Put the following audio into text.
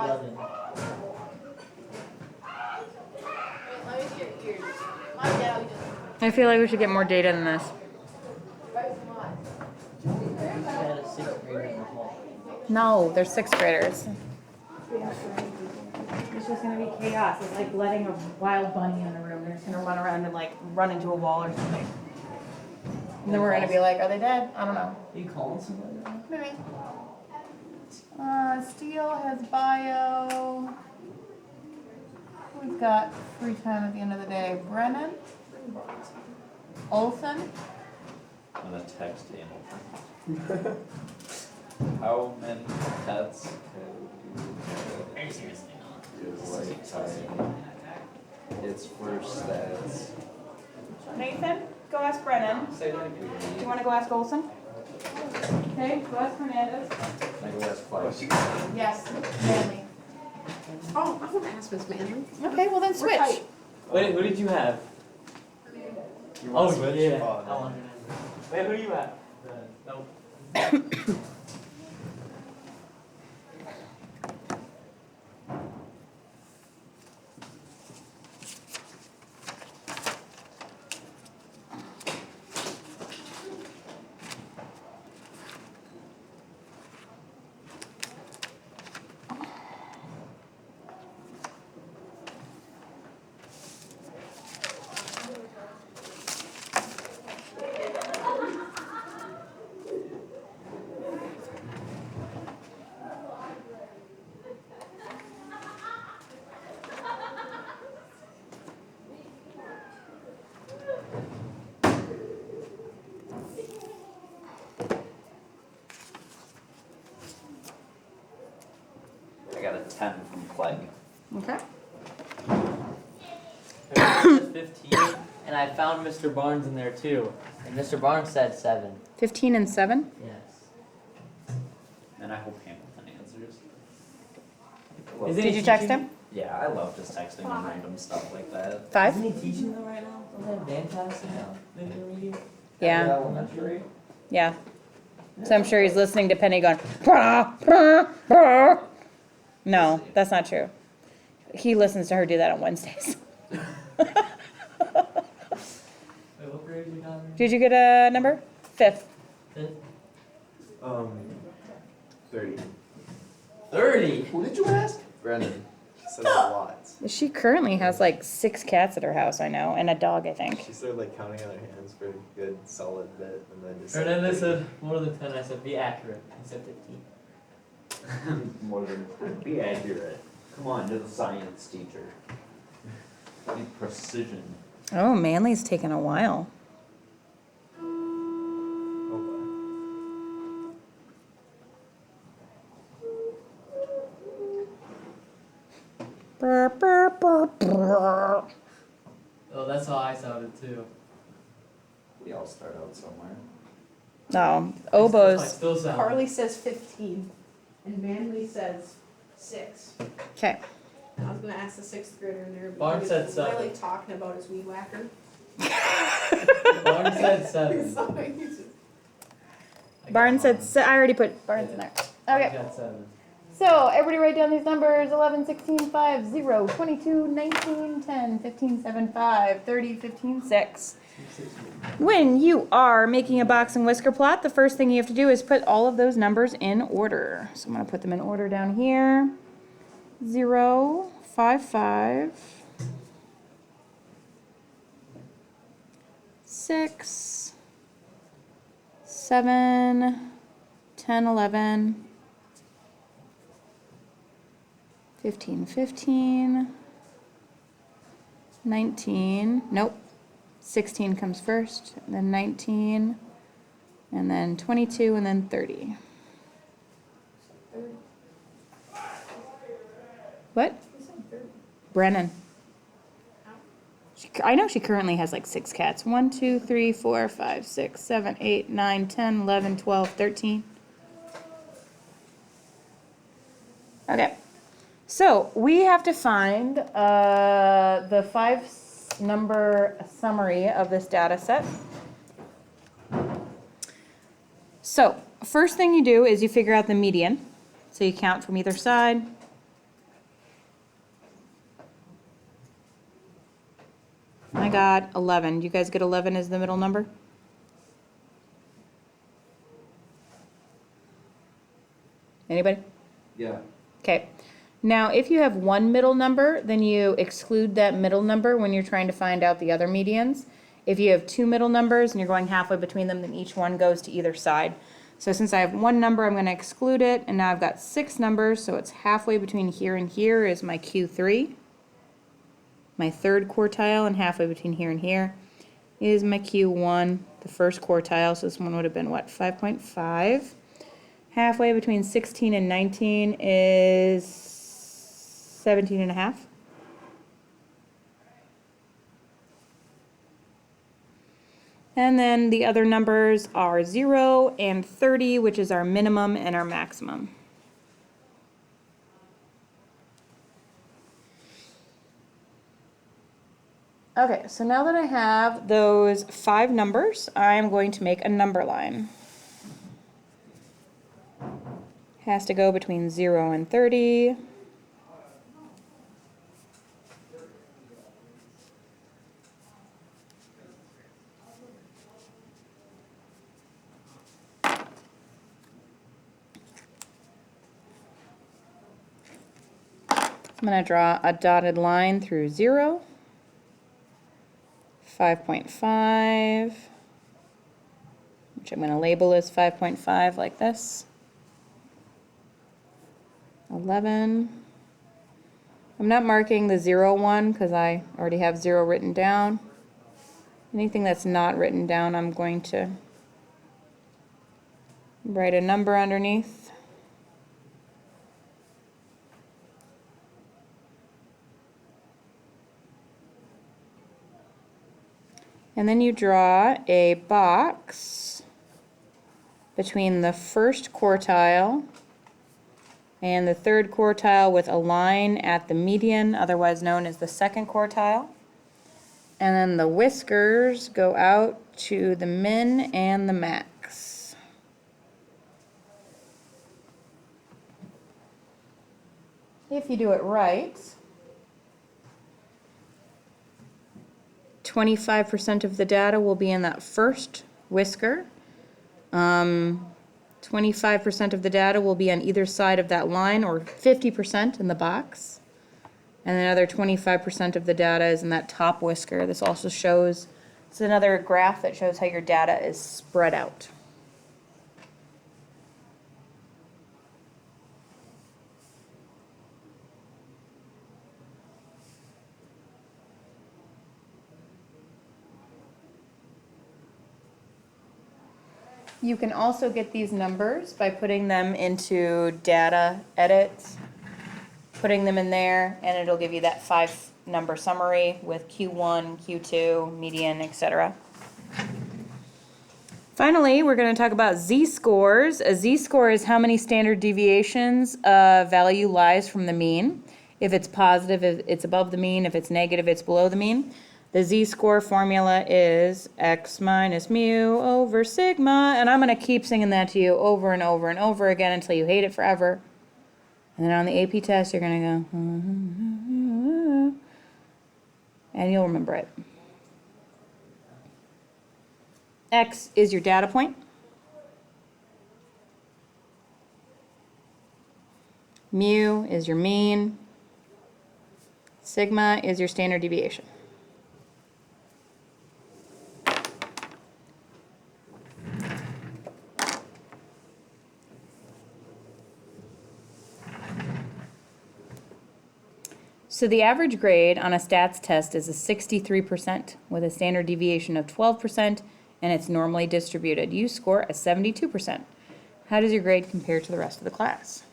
11. Let me see your ears. My dad just. I feel like we should get more data than this. We had a 6th grader in the hall. No, they're 6th graders. It's just gonna be chaos. It's like letting a wild bunny in the room. They're just gonna run around and like run into a wall or something. And then we're gonna be like, are they dead? I don't know. Are you calling somebody now? Maybe. Steele has bio. We've got free time at the end of the day. Brennan. Olson. I'm gonna text Hamilton. How many pets Are you seriously not? is like time? It's for stats. Nathan, go ask Brennan. Say that Do you again. wanna go ask Olson? Okay, go ask Hernandez. I go ask Flash. Yes, Manley. Oh, I want to ask Miss Manley. Okay, well then We're switch. tight. Wait, who did you have? You want Oh, to switch? yeah. Oh, I wondered. Wait, who do you have? Nope. I got a 10 from Plague. Okay. It said 15, and I found Mr. Barnes in there too. And Mr. Barnes said 7. 15 and 7. Yes. And I hope Hamilton answers. Isn't Did he you text teaching? him? Yeah, I love just texting him random stuff like that. 5? Isn't he teaching them right now? Don't they have dance classes now? In intermediate? Yeah, Elementary. yeah. So I'm sure he's listening to Penny going, "Brah, brah, brah." No, that's not true. He listens to her do that on Wednesdays. Wait, what grade is your daughter in? Did you get a number? 5th. 5th? 30. 30! Who did you ask? Brendan. She said a lot. She currently has like 6 cats at her house, I know, and a dog, I think. She started like counting on her hands for a good solid bit, and then just. And then they said more than 10. I said, be accurate. He said 15. More than be accurate. Come on, you're the science teacher. Be precision. Oh, Manly's taken a while. Oh Brr, brr, brr, brr. Oh, that's how I sounded too. We all start out somewhere. No, That's my oboes. still sound. Carly says 15, and Manley says 6. Okay. I was gonna ask the 6th grader in there, but Barnes he said was 7. really talking about his weed whacker. Barnes said 7. So he's just- Barnes said, I already put Barnes in there. I Okay. got 7. So, everybody write down these numbers: 11, 16, 5, 0, 22, 19, 10, 15, 7, 5, 30, 15, 6. When you are making a box and whisker plot, the first thing you have to do is put all of those numbers in order. So I'm going to put them in order down here. 0, 5, 5, 6, 7, 10, 11, 15, 15, 19, nope, 16 comes first, and then 19, and then 22, and then 30. What? Brennan. I know she currently has like 6 cats. 1, 2, 3, 4, 5, 6, 7, 8, 9, 10, 11, 12, 13. Okay. So we have to find the 5-number summary of this data set. So first thing you do is you figure out the median. So you count from either side. I got 11. Do you guys get 11 as the middle number? Anybody? Yeah. Okay. Now, if you have one middle number, then you exclude that middle number when you're trying to find out the other medians. If you have two middle numbers and you're going halfway between them, then each one goes to either side. So since I have one number, I'm going to exclude it, and now I've got 6 numbers, so it's halfway between here and here is my Q3. My third quartile, and halfway between here and here is my Q1, the first quartile, so this one would have been, what, 5.5. Halfway between 16 and 19 is 17 and a half. And then the other numbers are 0 and 30, which is our minimum and our maximum. Okay, so now that I have those 5 numbers, I'm going to make a number line. Has to go between 0 and 30. I'm going to draw a dotted line through 0, 5.5, which I'm going to label as 5.5 like this, 11. I'm not marking the 0 one because I already have 0 written down. Anything that's not written down, I'm going to write a number underneath. And then you draw a box between the first quartile and the third quartile with a line at the median, otherwise known as the second quartile. And then the whiskers go out to the min and the max. If you do it right, 25% of the data will be in that first whisker. 25% of the data will be on either side of that line, or 50% in the box. And another 25% of the data is in that top whisker. This also shows, it's another graph that shows how your data is spread out. You can also get these numbers by putting them into data edit, putting them in there, and it'll give you that 5 number summary with Q1, Q2, median, etc. Finally, we're going to talk about z-scores. A z-score is how many standard deviations a value lies from the mean. If it's positive, it's above the mean. If it's negative, it's below the mean. The z-score formula is x minus mu over sigma, and I'm going to keep singing that to you over and over and over again until you hate it forever. And then on the AP test, you're going to go, and you'll remember it. X is your data point. Mu is your mean. Sigma is your standard deviation. So the average grade on a stats test is a 63% with a standard deviation of 12%, and it's normally distributed. You score a 72%. How does your grade compare to the rest of the class?